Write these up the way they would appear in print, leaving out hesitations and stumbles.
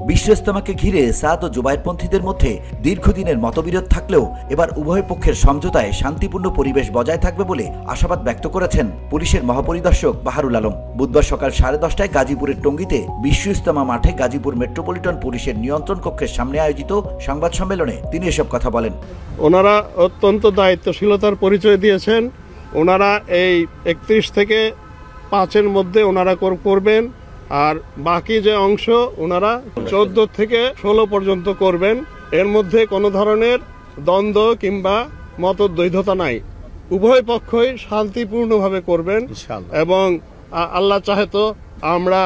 বিশ্ব ইজতেমাকে ঘিরে সাদ ও জুবায়েরপন্থীদের মধ্যে দীর্ঘদিনের মতবিরোধ থাকলেও এবার উভয় পক্ষের সমঝোতায় শান্তিপূর্ণ পরিবেশ বজায় থাকবে বলে আশাবাদ ব্যক্ত করেছেন পুলিশের মহাপরিদর্শক বাহারুল আলম। বুধবার সকাল 10:30টায় গাজীপুরের টঙ্গীতে বিশ্ব ইজতেমা মাঠে গাজীপুর মেট্রোপলিটন পুলিশের নিয়ন্ত্রণ কক্ষের সামনে আয়োজিত সংবাদ সম্মেলনে তিনি এসব কথা বলেন। ওনারা অত্যন্ত দায়িত্বশীলতার পরিচয় দিয়েছেন। ওনারা এই 31 থেকে 5-এর মধ্যে ওনারা করবেন, আর বাকি যে অংশ ওনারা 14 থেকে 16 পর্যন্ত করবেন। এর মধ্যে কোনো ধরনের দ্বন্দ্ব কিংবা মতদ্বৈধতা নাই। উভয় পক্ষই শান্তিপূর্ণভাবে করবেন এবং আল্লাহ চাহে তো আমরা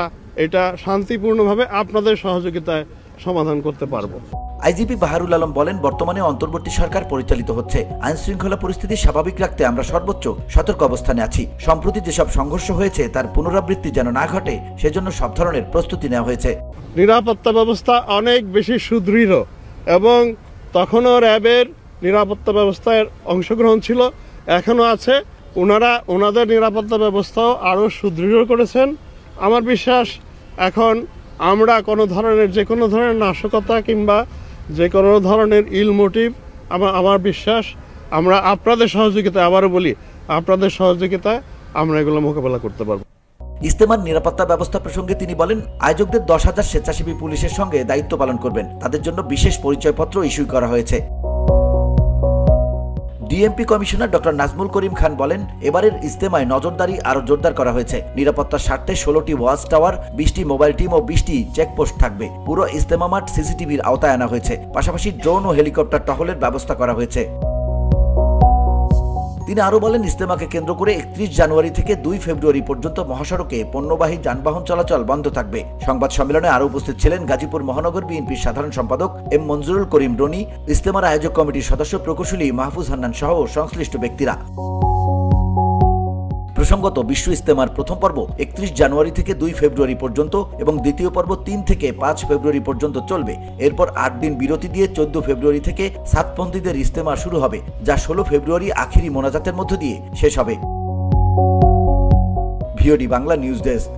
এটা শান্তিপূর্ণভাবে আপনাদের সহযোগিতায় সমাধান করতে পারবো। আইজিপি বাহারুল আলম বলেন, বর্তমানে অন্তর্বর্তী সরকার পরিচালিত হচ্ছে। আইন শৃঙ্খলা পরিস্থিতি স্বাভাবিক রাখতে আমরা সর্বোচ্চ সতর্ক অবস্থানে আছি। সম্প্রতি যেসব সংঘর্ষ হয়েছে তার পুনরাবৃত্তি যেন না ঘটে সেজন্য সব ধরনের প্রস্তুতি নেওয়া হয়েছে। নিরাপত্তা ব্যবস্থা অনেক বেশি সুদৃঢ় এবং তখনও র্যাবের নিরাপত্তা ব্যবস্থায় অংশগ্রহণ ছিল, এখনো আছে। ওনাদের নিরাপত্তা ব্যবস্থাও আরও সুদৃঢ় করেছেন। আমার বিশ্বাস এখন আমরা যে কোনো ধরনের নাশকতা কিংবা যে কোনো ধরনের ইল মোটিভ, আমার বিশ্বাস আমরা আপনাদের সহযোগিতায়, আবারও বলি, আপনাদের সহযোগিতায় আমরা এগুলো মোকাবেলা করতে পারবো। ইজতেমার নিরাপত্তা ব্যবস্থা প্রসঙ্গে তিনি বলেন, আয়োজকদের 10,000 স্বেচ্ছাসেবী পুলিশের সঙ্গে দায়িত্ব পালন করবেন। তাদের জন্য বিশেষ পরিচয়পত্র ইস্যু করা হয়েছে। DMP commissioner doctor Nazmul Karim Khan বলেন, এবারের ইজতেমায় নজরদারি আরও জোরদার করা হয়েছে। নিরাপত্তার স্বার্থে 16টি ওয়াচ টাওয়ার, 20টি মোবাইল টিম ও 20টি চেকপোস্ট থাকবে। পুরো ইজতেমা মাঠ সিসিটিভির আওতায় আনা হয়েছে। পাশাপাশি ড্রোন ও হেলিকপ্টার টহলের ব্যবস্থা করা হয়েছে। তিনি আরও বলেন, ইজতেমাকে কেন্দ্র করে 31 জানুয়ারি থেকে 2 ফেব্রুয়ারি পর্যন্ত মহাসড়কে পণ্যবাহী যানবাহন চলাচল বন্ধ থাকবে। সংবাদ সম্মেলনে আরও উপস্থিত ছিলেন গাজীপুর মহানগর বিএনপির সাধারণ সম্পাদক এম মঞ্জুরুল করিম রনি, ইজতেমার আয়োজক কমিটির সদস্য প্রকৌশলী মাহফুজ হান্নান সহ সংশ্লিষ্ট ব্যক্তিরা। প্রসঙ্গত, বিশ্ব ইজতেমার প্রথম পর্ব 31 জানুয়ারি থেকে 2 ফেব্রুয়ারি পর্যন্ত এবং দ্বিতীয় পর্ব 3 থেকে 5 ফেব্রুয়ারি পর্যন্ত চলবে। এরপর 8 দিন বিরতি দিয়ে 14 ফেব্রুয়ারি থেকে সাতপন্থীদের ইজতেমা শুরু হবে, যা 16 ফেব্রুয়ারি আখিরি মোনাজাতের মধ্য দিয়ে শেষ হবে। VOD Bangla news desk.